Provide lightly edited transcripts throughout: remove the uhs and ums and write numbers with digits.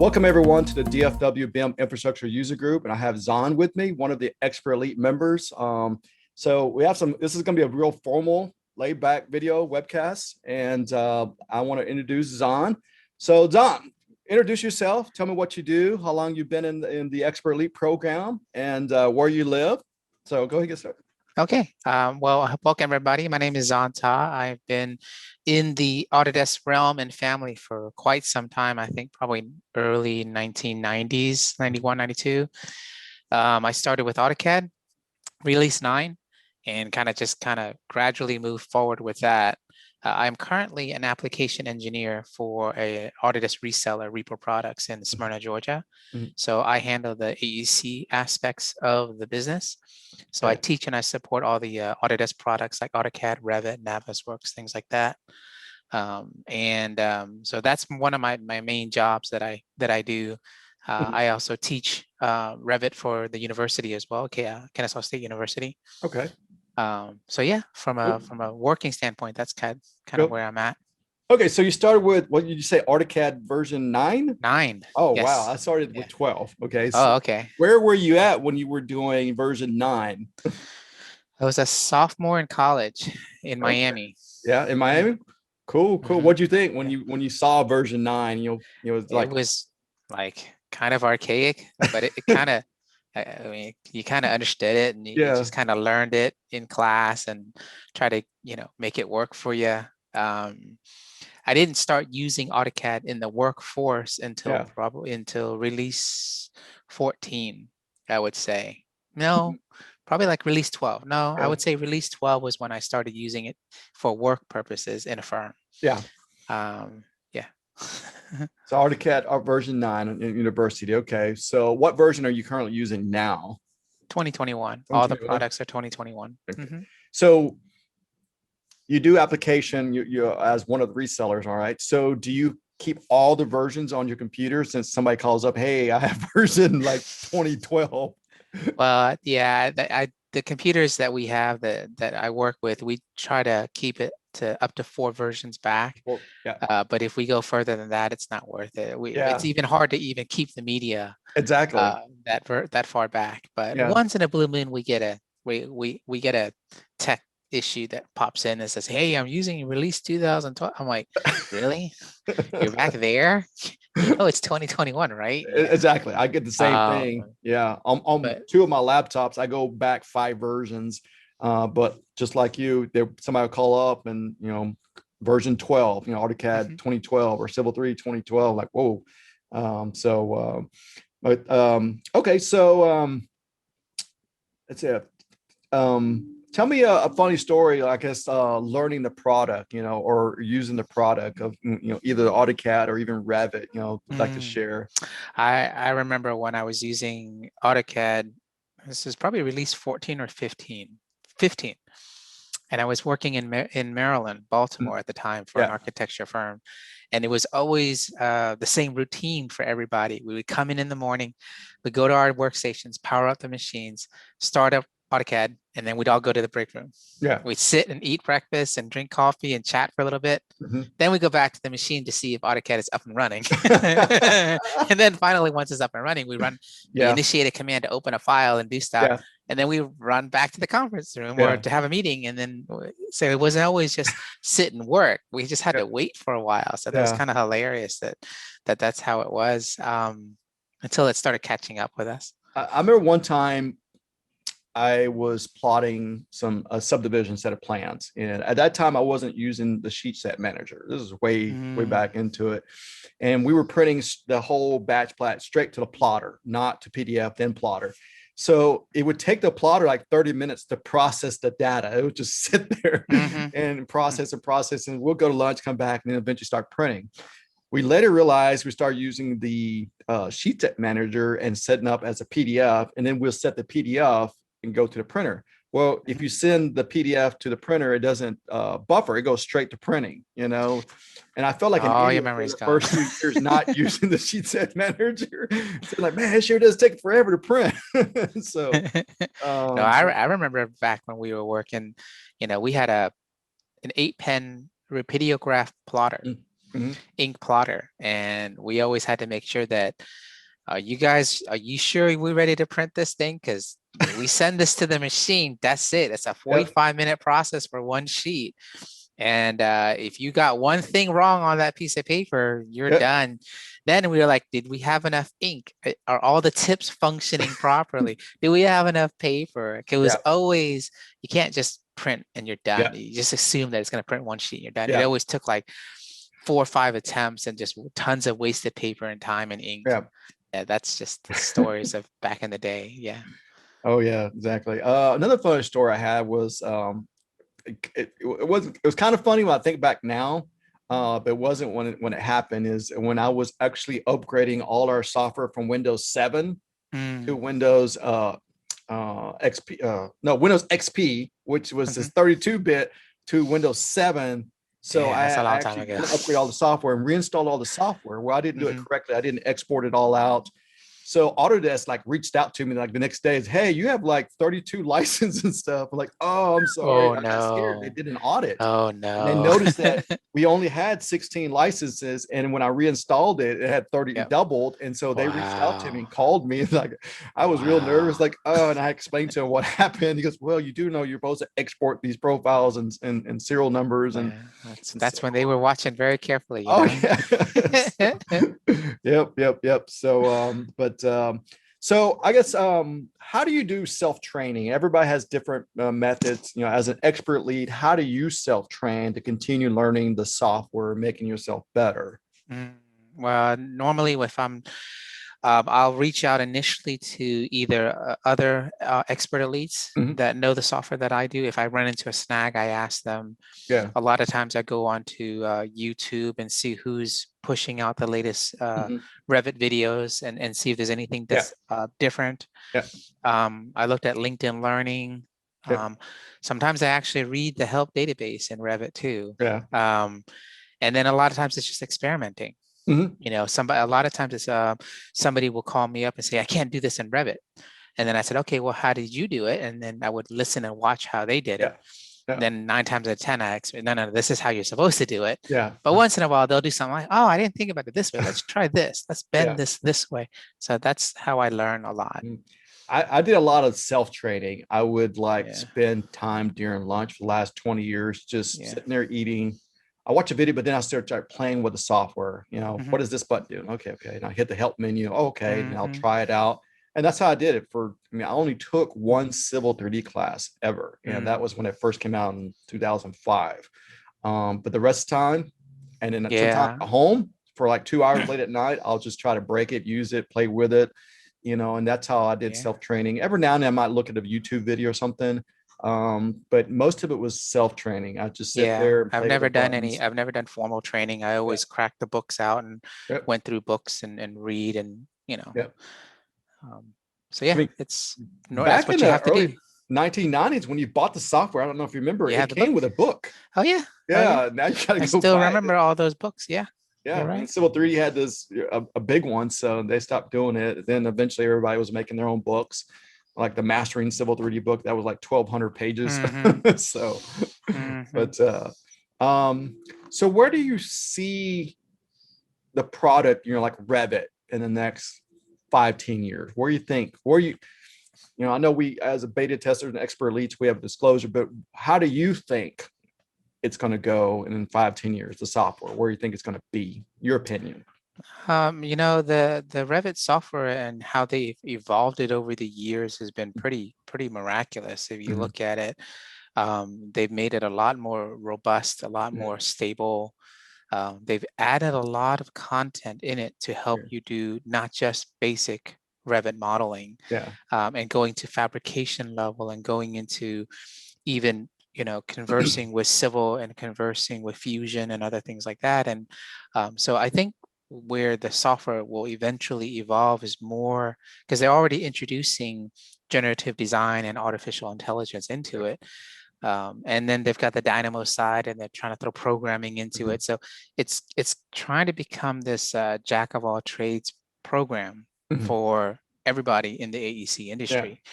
Welcome everyone to the DFWBIM Infrastructure User Group, and I have Zahn with me, one of the Expert Elite members. So we have this is going to be a real formal, laid-back video webcast, and I want to introduce Zahn. So Zahn, introduce yourself. Tell me what you do, how long you've been in the Expert Elite program, and where you live. So go ahead and get started. Okay, well, welcome everybody. My name is Zahn Ta. I've been in the Autodesk realm and family for quite some time. I think probably early 1990s, 91, 92. I started with AutoCAD, Release 9, and kind of gradually moved forward with that. I'm currently an application engineer for a Autodesk reseller, Repo Products in Smyrna, Georgia. Mm-hmm. So I handle the AEC aspects of the business. So I teach and I support all the Autodesk products like AutoCAD, Revit, Navisworks, things like that. So that's one of my main jobs that I do. I also teach Revit for the university as well, Kennesaw State University. Okay. So yeah, from a working standpoint, that's kind of where I'm at. Okay, so you started with, what did you say, AutoCAD version 9? 9. Oh, yes. Wow. I started with 12. Okay. So oh, okay. Where were you at when you were doing version 9? I was a sophomore in college in Miami. Yeah, in Miami. Cool. Mm-hmm. What'd you think when you saw version 9? It was like kind of archaic, but it kind of, I mean, you kind of understood it, and you just kind of learned it in class and try to, make it work for you. I didn't start using AutoCAD in the workforce until until release 14, I would say. No, probably like release 12. No, I would say release 12 was when I started using it for work purposes in a firm. Yeah. So AutoCAD version 9 in university. Okay. So what version are you currently using now? 2021. All the products are 2021. Okay. Mm-hmm. So you do application, you as one of the resellers, all right? So do you keep all the versions on your computer since somebody calls up, hey, I have version like 2012? Well, yeah, the computers that we have that I work with, we try to keep it to up to 4 versions back. Well, but if we go further than that, it's not worth it. It's even hard to even keep the media that far back. But once in a blue moon, we get a tech issue that pops in and says, hey, I'm using release 2012. I'm like, really? You're back there? It's 2021, right? Exactly. I get the same thing. Yeah. On 2 of my laptops, I go back 5 versions. But just like you, somebody will call up and, version 12, AutoCAD 2012 or Civil 3 2012, like, whoa. Okay. So that's it. Tell me a funny story, I guess, learning the product, or using the product of, either AutoCAD or even Revit, would like to share. I remember when I was using AutoCAD, this is probably release 14 or 15. And I was working in Maryland, Baltimore at the time for an architecture firm. And it was always the same routine for everybody. We would come in the morning, we'd go to our workstations, power up the machines, start up AutoCAD, and then we'd all go to the break room. Yeah. We'd sit and eat breakfast and drink coffee and chat for a little bit. Mm-hmm. Then we go back to the machine to see if AutoCAD is up and running. And then finally, once it's up and running, we initiate a command to open a file and do stuff. Yeah. And then we run back to the conference room or to have a meeting. And then, so it wasn't always just sit and work. We just had to wait for a while. So that was kind of hilarious that's how it was until it started catching up with us. I remember one time I was plotting a subdivision set of plans. And at that time, I wasn't using the sheet set manager. This is way back into it. And we were printing the whole batch plat straight to the plotter, not to PDF, then plotter. So it would take the plotter like 30 minutes to process the data. It would just sit there and process. And we'll go to lunch, come back, and then eventually start printing. We later realized we started using the sheet set manager and setting up as a PDF, and then we'll set the PDF and go to the printer. Well, if you send the PDF to the printer, it doesn't buffer, it goes straight to printing, And I felt like an idiot for the first 2 years not using the sheet set manager. So like, man, it sure does take forever to print. So no, I remember back when we were working, we had an 8-pen Rapidograph plotter. ink plotter, and we always had to make sure that you guys, are you sure we're ready to print this thing? Because we send this to the machine, that's it. It's a 45-minute process for one sheet. And if you got one thing wrong on that piece of paper, you're done. Then we were like, did we have enough ink? Are all the tips functioning properly? Do we have enough paper? It was always, you can't just print and you're done. You just assume that it's going to print one sheet and you're done. It always took like 4 or 5 attempts and just tons of wasted paper and time and ink. Yeah, that's just the stories of back in the day. Yeah. Oh yeah, exactly. Another funny story I had was it was kind of funny when I think back now, but it wasn't when it happened. Is when I was actually upgrading all our software from Windows 7 to Windows XP. No, Windows XP, which was this 32-bit, to Windows 7. So I actually upgrade all the software and reinstall all the software. Well, I didn't do it correctly. I didn't export it all out. So Autodesk like reached out to me like the next day, is, hey, you have like 32 licenses and stuff. I'm like, oh, I'm sorry. I got scared. They did an audit. Oh no. And they noticed that we only had 16 licenses. And when I reinstalled it, it had 30 doubled. And so they reached out to me and called me. Like, I was real nervous, like, oh, and I explained to him what happened. He goes, well, you do know you're supposed to export these profiles and serial numbers. And that's when they were watching very carefully. Yep. So, so I guess, how do you do self-training? Everybody has different methods. As an expert lead, how do you self-train to continue learning the software, making yourself better? Well, normally if I'll reach out initially to either other expert elites that know the software that I do. If I run into a snag, I ask them. A lot of times I go on to YouTube and see who's pushing out the latest Revit videos and see if there's anything that's different. I looked at LinkedIn Learning. Sometimes I actually read the help database in Revit too. And then a lot of times it's just experimenting. A lot of times it's somebody will call me up and say, I can't do this in Revit. And then I said, okay, well, how did you do it? And then I would listen and watch how they did it. Then 9 times out of 10, I expect, no, this is how you're supposed to do it. But once in a while, they'll do something like, oh, I didn't think about it this way. Let's try this. Let's bend this way. So that's how I learn a lot. I did a lot of self-training. I would spend time during lunch for the last 20 years, just sitting there eating. I watch a video, but then I start playing with the software. What does this button do? Okay. And I hit the help menu. Okay. And I'll try it out. And that's how I did it I only took one Civil 3D class ever. And that was when it first came out in 2005. But the rest of the time, and then sometimes at home for like 2 hours late at night, I'll just try to break it, use it, play with it, and that's how I did self-training. Every now and then I might look at a YouTube video or something. But most of it was self-training. I just sit there. I've never done formal training. I always cracked the books out and went through books and read and, so it's back in the early 1990s when you bought the software. I don't know if you remember, it came with a book. Oh yeah. Now you gotta go. I still remember all those books. Yeah. Right. Civil 3D had this a big one, so they stopped doing it. Then eventually everybody was making their own books. Like the Mastering Civil 3D book that was like 1,200 pages. So, but so where do you see the product, like Revit, in the next 5-10 years? Where you think? I know we, as a beta tester and expert elites, we have disclosure, but how do you think it's going to go in 5-10 years? The software, where you think it's going to be? Your opinion. The Revit software and how they've evolved it over the years has been pretty miraculous. If you look at it, they've made it a lot more robust, a lot more stable. They've added a lot of content in it to help you do not just basic Revit modeling, and going to fabrication level and going into even conversing with civil and conversing with fusion and other things like that. And so I think where the software will eventually evolve is more, because they're already introducing generative design and artificial intelligence into it. And then they've got the Dynamo side and they're trying to throw programming into it. So it's trying to become this jack of all trades program for everybody in the AEC industry.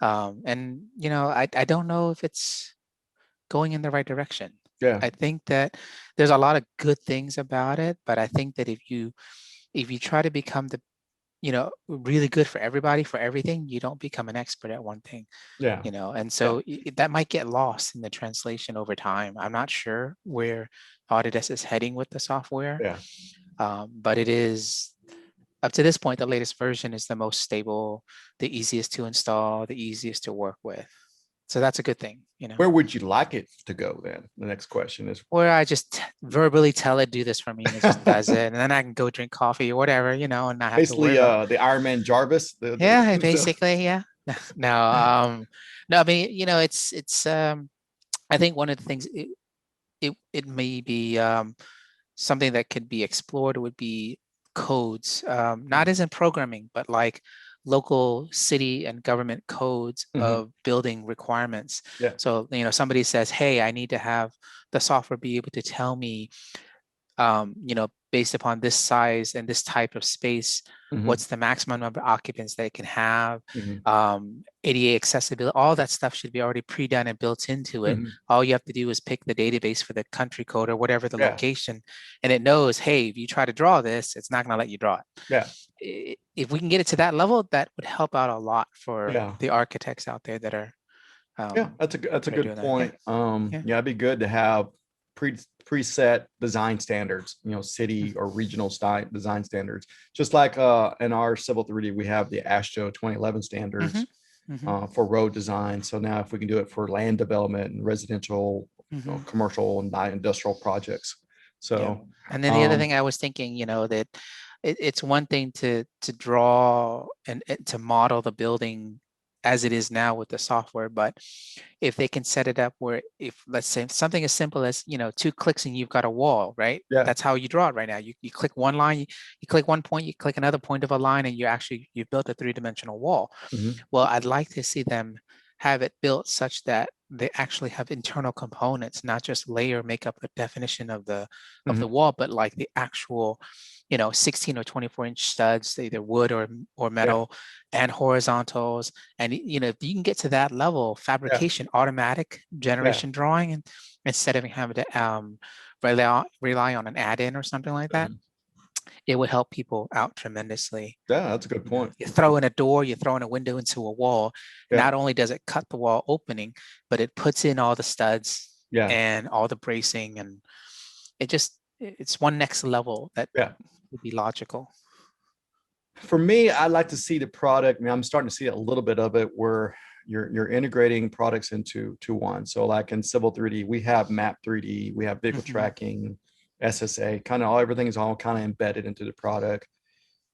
And I don't know if it's going in the right direction. Yeah. I think that there's a lot of good things about it, but I think that if you try to become the, really good for everybody, for everything, you don't become an expert at one thing, Yeah. and so that might get lost in the translation over time. I'm not sure where Autodesk is heading with the software, Yeah. but it is, up to this point, the latest version is the most stable, the easiest to install, the easiest to work with. So that's a good thing, Where would you like it to go then? The next question is where I just verbally tell it, do this for me, and it just does it. And then I can go drink coffee or whatever, and not have to worry basically about. the Iron Man Jarvis. Yeah, basically, yeah. No, no, I mean, I think one of the things it may be something that could be explored would be codes, not as in programming, but like local city and government codes of building requirements. Yeah. So, somebody says, hey, I need to have the software be able to tell me, based upon this size and this type of space, what's the maximum number of occupants that it can have, ADA accessibility, all that stuff should be already pre-done and built into it. All you have to do is pick the database for the country code or whatever the location, and it knows, hey, if you try to draw this, it's not going to let you draw it. Yeah. If we can get it to that level, that would help out a lot for the architects out there that are that's a good point. It'd be good to have preset design standards, city or regional style design standards. Just like in our Civil 3D, we have the AASHTO 2011 standards for road design. So now if we can do it for land development and residential, commercial and industrial projects. So and then the other thing I was thinking, that it's one thing to draw and to model the building as it is now with the software, but if they can set it up where, if let's say something as simple as 2 clicks and you've got a wall, right? Yeah. That's how you draw it right now. You click one line, you click one point, you click another point of a line, and you've built a 3-dimensional wall. Well, I'd like to see them have it built such that they actually have internal components, not just layer make up the definition of the wall, but like the actual 16 or 24-inch studs, either wood or metal, and horizontals. And if you can get to that level, fabrication, automatic generation drawing, and instead of having to rely on an add-in or something like that, it would help people out tremendously. Yeah, that's a good point. You throw in a door, you throw in a window into a wall. Not only does it cut the wall opening, but it puts in all the studs and all the bracing, and it's one next level that would be logical. For me, I like to see the product. I mean, I'm starting to see a little bit of it where you're integrating products into one. So like in Civil 3D, we have Map 3D, we have vehicle tracking, SSA, kind of everything is all kind of embedded into the product.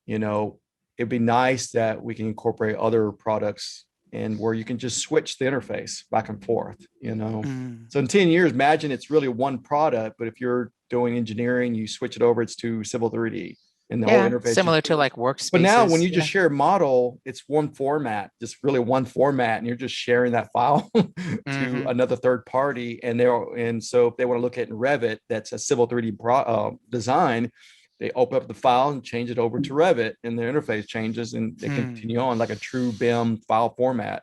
It'd be nice that we can incorporate other products and where you can just switch the interface back and forth, So in 10 years, imagine it's really one product, but if you're doing engineering, you switch it over, it's to Civil 3D. And the whole interface similar to like workspaces. But now when you just share a model, it's one format, just really one format, and you're just sharing that file to another third party. And so if they want to look at it in Revit, that's a Civil 3D design, they open up the file and change it over to Revit, and the interface changes, and they continue on like a true BIM file format.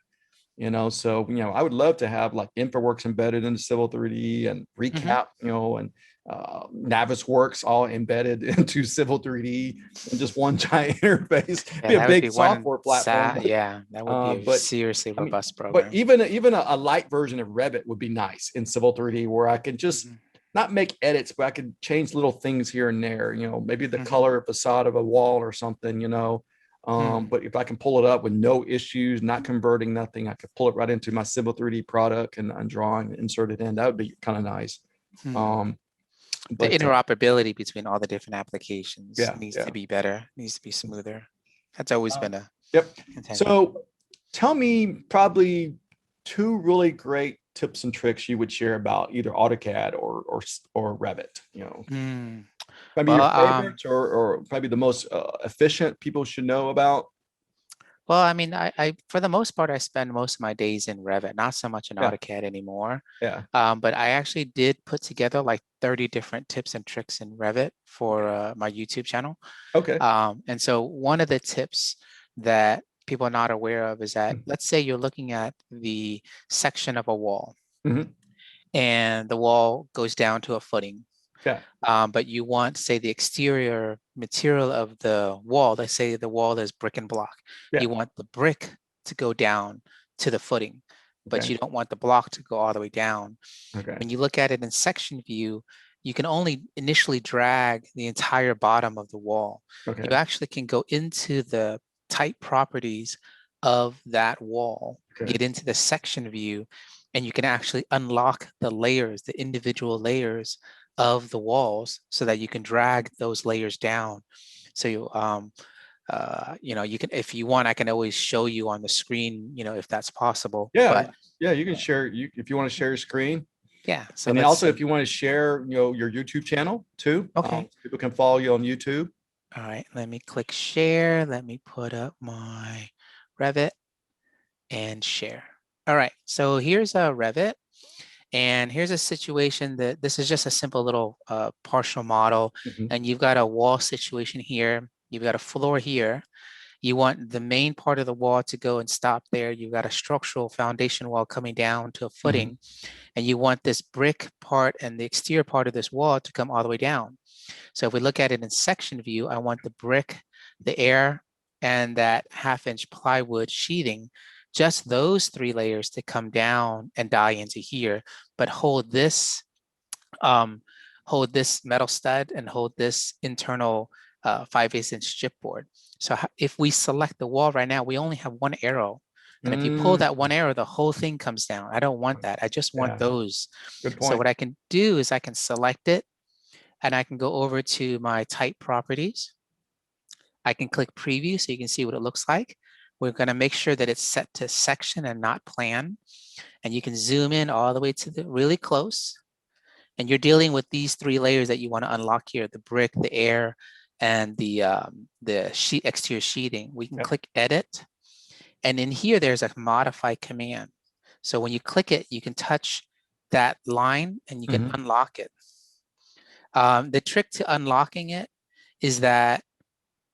So I would love to have like InfraWorks embedded into Civil 3D and Recap, and Navisworks all embedded into Civil 3D and just one giant interface. Be a big software platform. That would be a seriously robust program. But even a light version of Revit would be nice in Civil 3D, where I can just not make edits, but I could change little things here and there. Maybe the color of facade of a wall or something. But if I can pull it up with no issues, not converting nothing, I could pull it right into my Civil 3D product and draw and insert it in. That would be kind of nice. The interoperability between all the different applications needs to be better, needs to be smoother. That's always been a contention. So tell me probably 2 really great tips and tricks you would share about either AutoCAD or Revit. Maybe your favorites or probably the most efficient people should know about. Well, I mean, I for the most part, I spend most of my days in Revit, not so much in AutoCAD anymore. But I actually did put together like 30 different tips and tricks in Revit for my YouTube channel. Okay. And so one of the tips that people are not aware of is that, let's say you're looking at the section of a wall. and the wall goes down to a footing. Yeah. But you want, say, the exterior material of the wall. Let's say the wall is brick and block. Yeah. You want the brick to go down to the footing, but Okay. you don't want the block to go all the way down. Okay. When you look at it in section view, you can only initially drag the entire bottom of the wall. Okay. You actually can go into the type properties of that wall, Okay. get into the section view, and you can actually unlock the layers, the individual layers of the walls, so that you can drag those layers down. So you can, if you want, I can always show you on the screen, if that's possible. Yeah. But Yeah. You can share if you want to share your screen. yeah. So And then let's also, see. if you want to share, your YouTube channel too, Okay. people can follow you on YouTube. All right, let me click share. Let me put up my Revit and share. All right, so here's a Revit. And here's a situation that this is just a simple little partial model. Mhm. And you've got a wall situation here. You've got a floor here. You want the main part of the wall to go and stop there. You've got a structural foundation wall coming down to a footing. And you want this brick part and the exterior part of this wall to come all the way down. So if we look at it in section view, I want the brick, the air, and that 1/2-inch plywood sheathing, just those 3 layers to come down and die into here, but hold this metal stud and hold this internal 5/8-inch chipboard. So if we select the wall right now, we only have one arrow. And if you pull that one arrow, the whole thing comes down. I don't want that. I just want those. Good So point. what I can do is I can select it, and I can go over to my type properties. I can click preview so you can see what it looks like. We're going to make sure that it's set to section and not plan. And you can zoom in all the way to the really close. And you're dealing with these 3 layers that you want to unlock here: the brick, the air, and the exterior sheathing. We can click edit. And in here, there's a modify command. So when you click it, you can touch that line and you can unlock it. The trick to unlocking it is that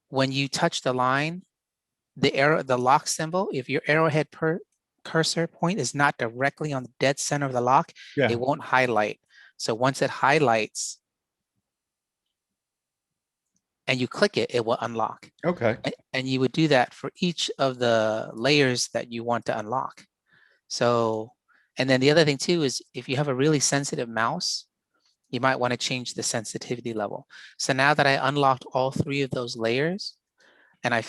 when you touch the line, the lock symbol, if your arrowhead cursor point is not directly on the dead center of the lock, it won't highlight. So once it highlights and you click it, it will unlock. Okay. And you would do that for each of the layers that you want to unlock. So, and then the other thing too is if you have a really sensitive mouse, you might want to change the sensitivity level. So now that I unlocked all 3 of those layers and I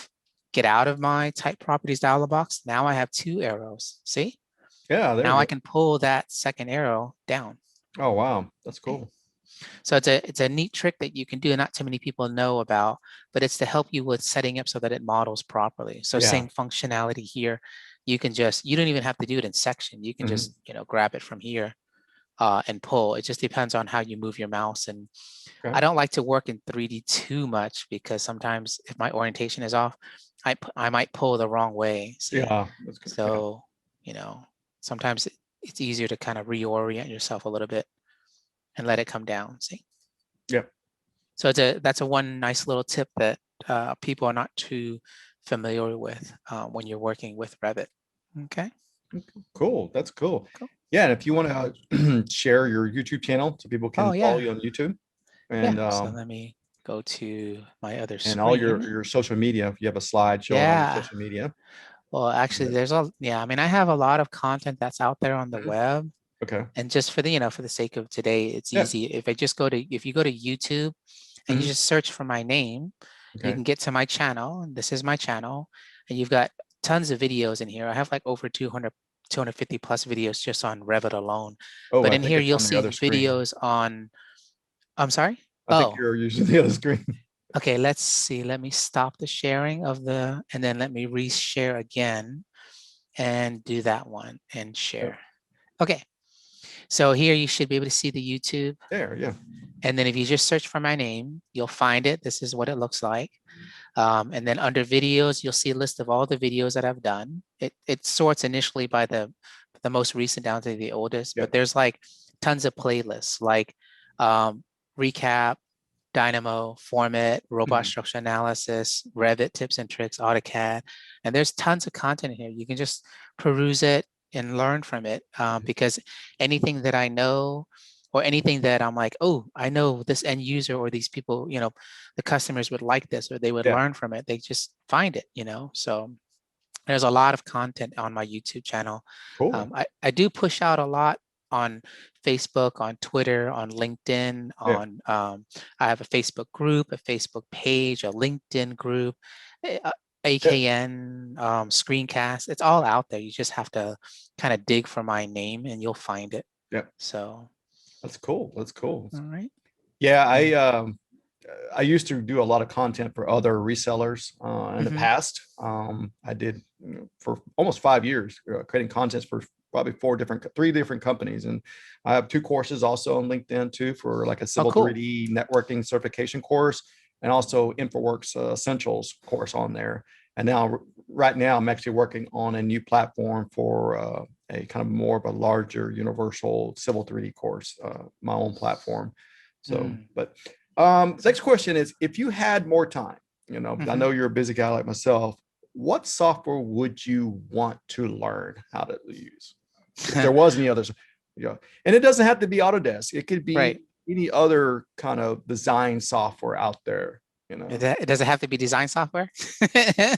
get out of my type properties dialog box, now I have 2 arrows. See? Yeah. Now I can pull that second arrow down. Oh, wow. That's cool. So it's a neat trick that you can do and not too many people know about, but it's to help you with setting up so that it models properly. So same functionality here. You don't even have to do it in section. You can just, grab it from here and pull. It just depends on how you move your mouse. And I don't like to work in 3D too much because sometimes if my orientation is off, I might pull the wrong way. See? Yeah. That's good. So, sometimes it's easier to kind of reorient yourself a little bit and let it come down. See? Yep. So that's a one nice little tip that people are not too familiar with when you're working with Revit. Okay. Cool. That's cool. Yeah. And if you want to share your YouTube channel so people can follow you on YouTube. And so let me go to my other screen. And all your social media, if you have a slide showing on your social media. Well, actually, I have a lot of content that's out there on the web. Okay. And just for the sake of today, it's easy. If you go to YouTube and you just search for my name, you can get to my channel. And this is my channel. And you've got tons of videos in here. I have like over 250 plus videos just on Revit alone. Oh, but in here, you'll see videos on, I'm sorry? I think you're using the other screen. Okay, let's see. Let me stop the sharing and then let me reshare again and do that one and share. Okay. So here you should be able to see the YouTube. There, yeah. And then if you just search for my name, you'll find it. This is what it looks like. And then under videos, you'll see a list of all the videos that I've done. It sorts initially by the most recent down to the oldest, but there's like tons of playlists like recap, Dynamo, Format, Robot Structure Analysis, Revit Tips and Tricks, AutoCAD. And there's tons of content here. You can just peruse it. and learn from it, because anything that I know or anything that I'm like, oh, I know this end user or these people, the customers would like this or they would Yeah. learn from it. They just find it, So there's a lot of content on my YouTube channel. Cool. I do push out a lot on Facebook, on Twitter, on LinkedIn, Yeah. I have a Facebook group, a Facebook page, a LinkedIn group, Yeah. AKN, screencast. It's all out there. You just have to kind of dig for my name and you'll find it. Yeah. So that's cool. That's cool. all right. Yeah, I used to do a lot of content for other resellers in the past. I did for almost 5 years, creating content for probably 3 different companies. And I have 2 courses also on LinkedIn too, for like a Civil cool. 3D networking certification course, and also InfoWorks Essentials course on there. And now, right now, I'm actually working on a new platform for a kind of more of a larger universal Civil 3D course, my own platform. So, but next question is, if you had more time, I know you're a busy guy like myself, what software would you want to learn how to use? If there was any others, and it doesn't have to be Autodesk. It could be any other kind of design software out there. Does it have to be design software?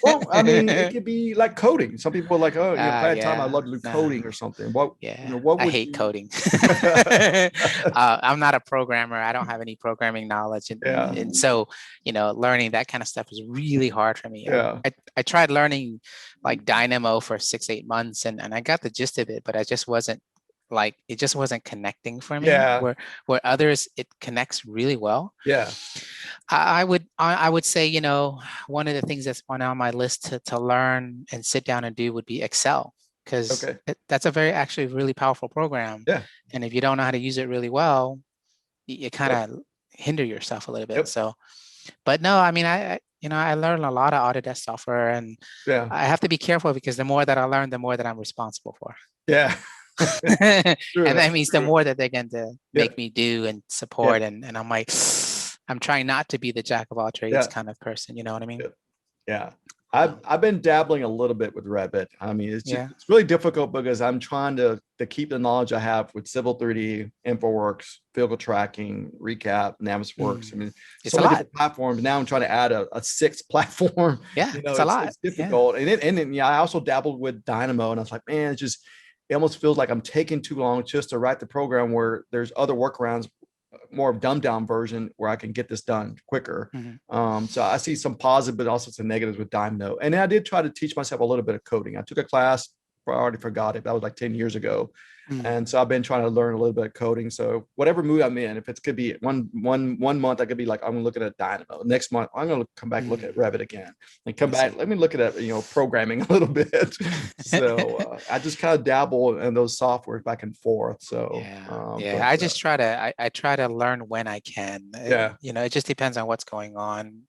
Well, I mean, it could be like coding. Some people are like, oh, if I had time, I'd love to do coding or something. What I hate coding. I'm not a programmer. I don't have any programming knowledge. And so, learning that kind of stuff is really hard for me. Yeah. I tried learning like Dynamo for 6-8 months and I got the gist of it, but it just wasn't connecting for me. Yeah. Where others, it connects really well. Yeah. I would say, one of the things that's on my list to learn and sit down and do would be Excel, because that's a actually really powerful program. Yeah. And if you don't know how to use it really well, you kind of hinder yourself a little bit. So, but no, I mean, I learned a lot of Autodesk software, and I have to be careful because the more that I learn, the more that I'm responsible for. Yeah. And that means the more that they're going to make me do and support. And I'm like, I'm trying not to be the jack of all trades kind of person. You know what I mean? Yeah. I've been dabbling a little bit with Revit. I mean, it's really difficult because I'm trying to keep the knowledge I have with Civil 3D, InfoWorks, vehicle tracking, Recap, Navisworks. I mean, it's so a many lot. different platforms. Now I'm trying to add a 6th platform. Yeah, it's a lot. It's difficult. And I also dabbled with Dynamo, and I was like, man, it almost feels like I'm taking too long just to write the program, where there's other workarounds, more dumbed down version where I can get this done quicker. So I see some positive, but also some negatives with Dynamo. And I did try to teach myself a little bit of coding. I took a class, I already forgot it. That was like 10 years ago. And so I've been trying to learn a little bit of coding. So whatever mood I'm in, if it's could be one month, I could be like, I'm looking at Dynamo. Next month, I'm going to come back and look at Revit again, and come back. Let me look at programming a little bit. So I just kind of dabble in those softwares back and forth. So I just try to I try to learn when I can. It just depends on what's going on.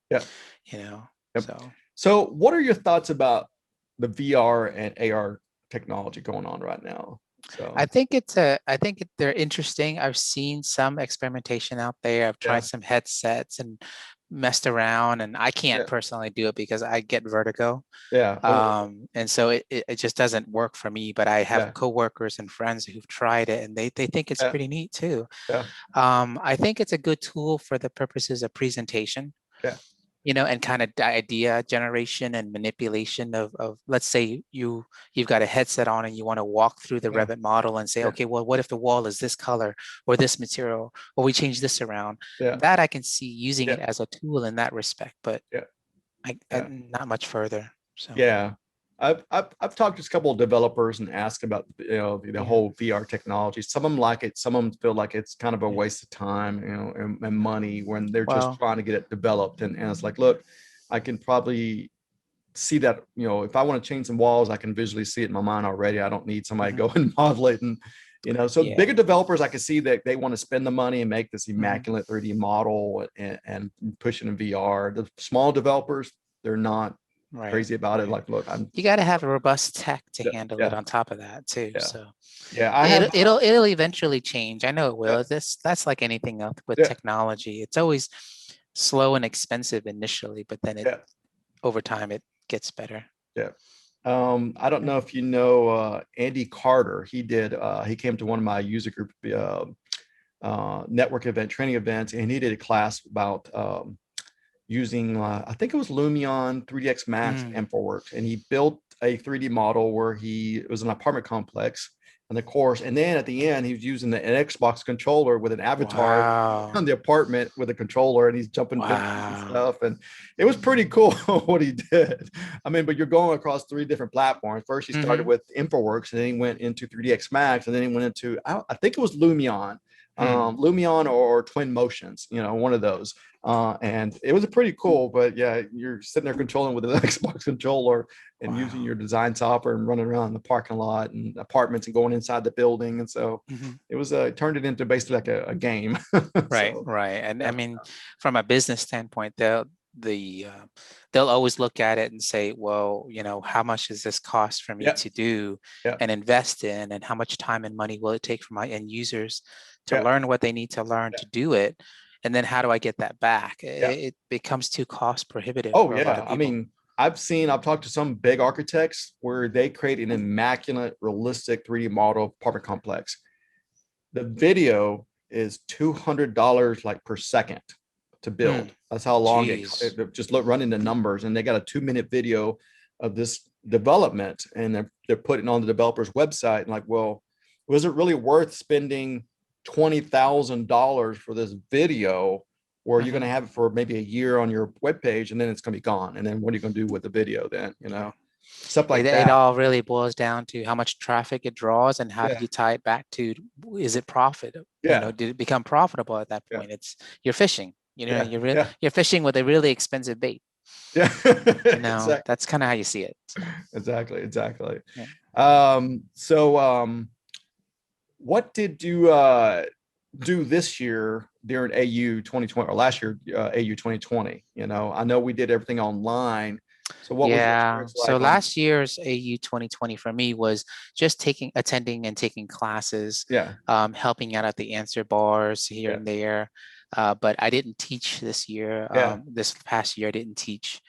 So what are your thoughts about the VR and AR technology going on right now? So I think they're interesting. I've seen some experimentation out there. I've tried some headsets and messed around, and I can't personally do it because I get vertigo. And so it just doesn't work for me, but I have coworkers and friends who've tried it, and they think it's pretty neat too. I think it's a good tool for the purposes of presentation. And kind of idea generation and manipulation of let's say you've got a headset on and you want to walk through the Revit model and say, okay, well, what if the wall is this color or this material, or we change this around? That I can see using it as a tool in that respect, but not much further. So I've talked to a couple of developers and asked about the whole VR technology. Some of them like it, some of them feel like it's kind of a waste of time, and money when they're just trying to get it developed. And it's like, look, I can probably see that, if I want to change some walls, I can visually see it in my mind already. I don't need somebody to go and model it. And so bigger developers, I can see that they want to spend the money and make this immaculate 3D model and push it in VR. The small developers, they're not crazy about it. Like, look, you got to have a robust tech to handle it on top of that too. So it'll eventually change. I know it will. That's like anything else with technology. It's always slow and expensive initially, but then over time it gets better. I don't know if you know Andy Carter. He came to one of my user group network event training events, and he did a class about using I think it was Lumion 3ds Max and InfoWorks, and he built a 3D model where it was an apartment complex on the course, and then at the end he was using an Xbox controller with an avatar Wow. on the apartment with a controller, and he's jumping buildings and Wow. stuff, and it was pretty cool what he did. I mean, but you're going across 3 different platforms. First he started with InfoWorks, and then he went into 3ds Max, and then he went into I think it was Lumion. Lumion or Twin Motions, one of those. And it was pretty cool, but yeah, you're sitting there controlling with an Xbox controller and using your design software and running around the parking lot and apartments and going inside the building. And so it was turned it into basically like a game. Right, So, right. And yeah. I mean, from a business standpoint, they'll always look at it and say, well, how much does this cost for me to do and invest in, and how much time and money will it take for my end users to learn what they need to learn to do it? And then how do I get that back? It becomes too cost prohibitive for a lot of people. I mean, I've talked to some big architects where they create an immaculate, realistic 3D model of apartment complex. The video is $200 like per second to build. That's how long it just running the numbers. And they got a 2-minute video of this development, and they're putting it on the developer's website. And like, well, was it really worth spending $20,000 for this video, or you're going to have it for maybe a year on your webpage, and then it's going to be gone? And then what are you going to do with the video then? Stuff like that. It all really boils down to how much traffic it draws, and how do you tie it back to, is it profit? Did it become profitable at that point? You're fishing. You're fishing with a really expensive bait. Yeah. Exactly. That's kind of how you see it. So. Exactly. Yeah. What did you do this year during AU 2020 or last year AU 2020? I know we did everything online. So what was your experience like? So last year's AU 2020 for me was just attending and taking classes, helping out at the answer bars here and there. But I didn't teach this year. This past year, I didn't teach.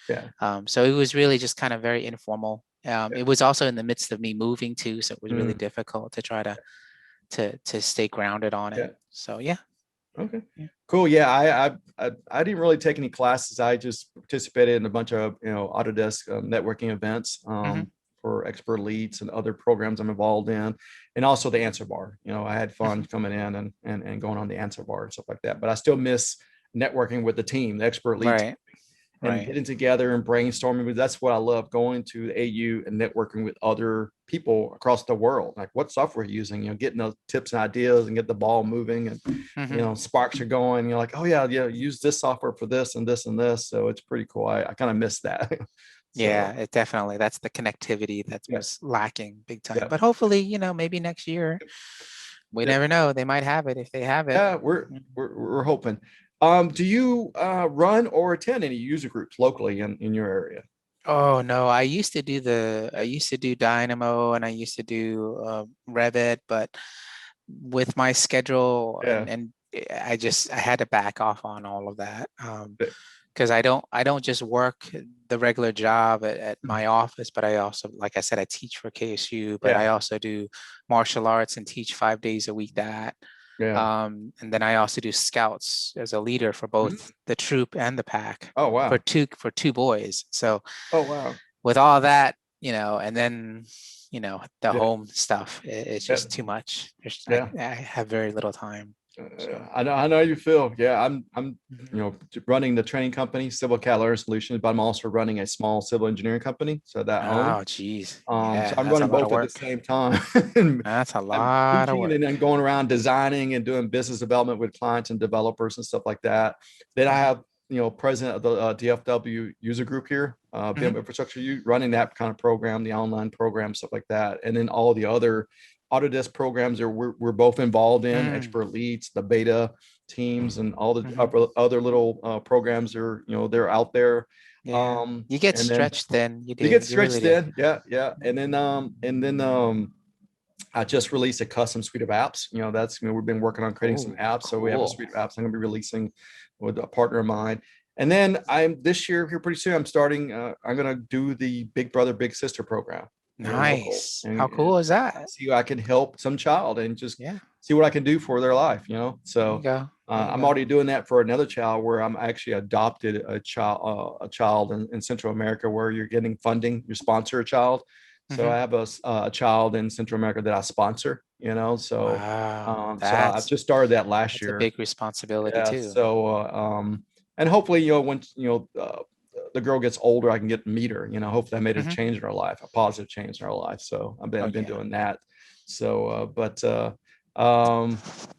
So it was really just kind of very informal. It was also in the midst of me moving too, so it was really difficult to try to stay grounded on it. So yeah. Okay. Cool. Yeah, I didn't really take any classes. I just participated in a bunch of Autodesk networking events for expert leads and other programs I'm involved in, and also the answer bar. I had fun coming in and going on the answer bar and stuff like that. But I still miss networking with the team, the expert leads. And getting together and brainstorming. That's what I love, going to the AU and networking with other people across the world. Like, what software are you using? Getting those tips and ideas and get the ball moving, and sparks are going. You're like, oh yeah, use this software for this and this and this. So it's pretty cool. I kind of miss that. Yeah, it definitely. That's the connectivity that was lacking big time. But hopefully, maybe next year. We never know. They might have it if they have it. Yeah, we're hoping. Do you run or attend any user groups locally in your area? Oh no, I used to do Dynamo, and I used to do Revit, but with my schedule and I had to back off on all of that. Because I don't just work the regular job at my office, but I also, like I said, I teach for KSU, but I also do martial arts and teach 5 days a week that. And then I also do scouts as a leader for both the troop and the pack. Oh wow. For two boys. So wow. With all that, and then the home stuff, it's just too much. I have very little time. So. I know how you feel. Yeah, I'm running the training company, Civil Cat Solutions, but I'm also running a small civil engineering company. So that geez. So I'm running both at the same time. That's a lot of work. And then going around designing and doing business development with clients and developers and stuff like that. Then I have president of the DFW user group here, BIM Infrastructure, running that kind of program, the online program, stuff like that, and then all the other Autodesk programs we're both involved in, expert leads, the beta teams, and all the other little programs they're out there. You get stretched then. You get stretched then. Yeah. And then I just released a custom suite of apps. We've been working on creating some apps. Cool. So we have a suite of apps I'm going to be releasing with a partner of mine. And then this year here pretty soon, I'm starting, I'm going to do the Big Brother, Big Sister program here local, Nice. How and cool is that? see how I can help some child and just Yeah, see what I can do for their life, there you So go. There you I'm go. already doing that for another child where I'm actually adopted a child in Central America where you're getting funding, you sponsor a child. So Hmm. I have a child in Central America that I sponsor, So, Wow, so I've just started that last that's a year. big responsibility Yeah. too. So, and hopefully, when, the girl gets older, I can get to meet her, hopefully I made a Hmm. change in her life, a positive change in her life. So Oh I've been yeah. doing that. So, um,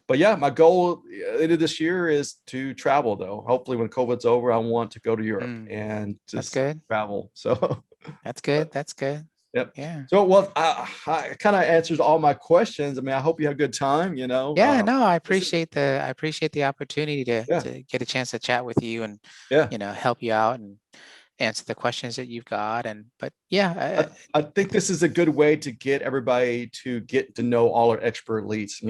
but yeah, my goal later this year is to travel though. Hopefully when COVID's over, I want to go to Europe Mm, and that's just good. travel. So, That's good. That's good. yep. Yeah. So, well, I kind of answers all my questions. I mean, I hope you had a good time, Yeah, no, this is, I appreciate the opportunity yeah, to get a chance to chat with you and, yeah. help you out and answer the questions that you've got. And but yeah, I think this is a good way to get everybody to get to know all our expert elites.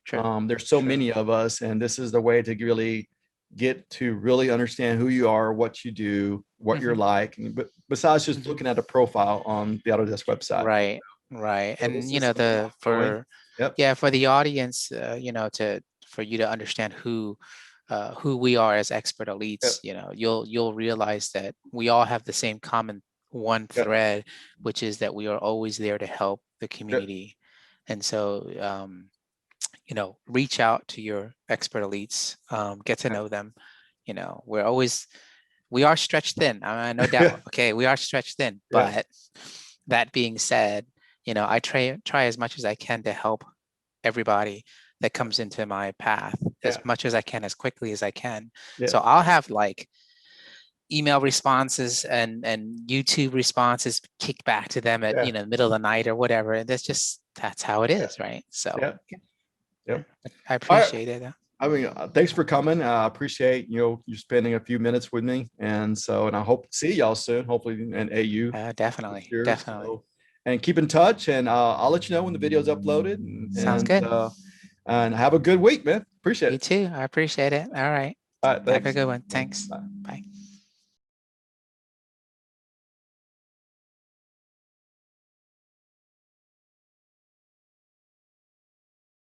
true, There's so true. many of us, and this is the way to really get to really understand who you are, what you do, what you're Hmm. like. But besides just Hmm. looking at a profile on the Autodesk website, Right, right. so And this is something I'm doing. Yep. yeah, for the audience, for you to understand who we are as expert elites, Yep. you'll realize that we all have the same common one Yep. thread, which is that we are always there to help the Yep. community. And so, reach out to your expert elites, get to Yep. know them. We are stretched thin, no doubt. Okay, we are stretched thin, Yeah. but that being said, I try as much as I can to help everybody that comes into my path as Yeah. much as I can, as quickly as I can. Yeah. So I'll have like email responses and YouTube responses kick back to them at Yeah. middle of the night or whatever. And that's how it Yeah. is, right? So Yeah. yeah, Yep. I All right. appreciate it. I mean, thanks for coming. I appreciate, you spending a few minutes with me. And I hope to see y'all soon, hopefully in AU this Definitely, year. definitely. So, and keep in touch, and I'll let you know when the video's uploaded, and, Sounds good. and have a good week, man. Appreciate You it. too. I appreciate it. All right. All right. Have a Thanks. good one. Thanks. Bye. Bye.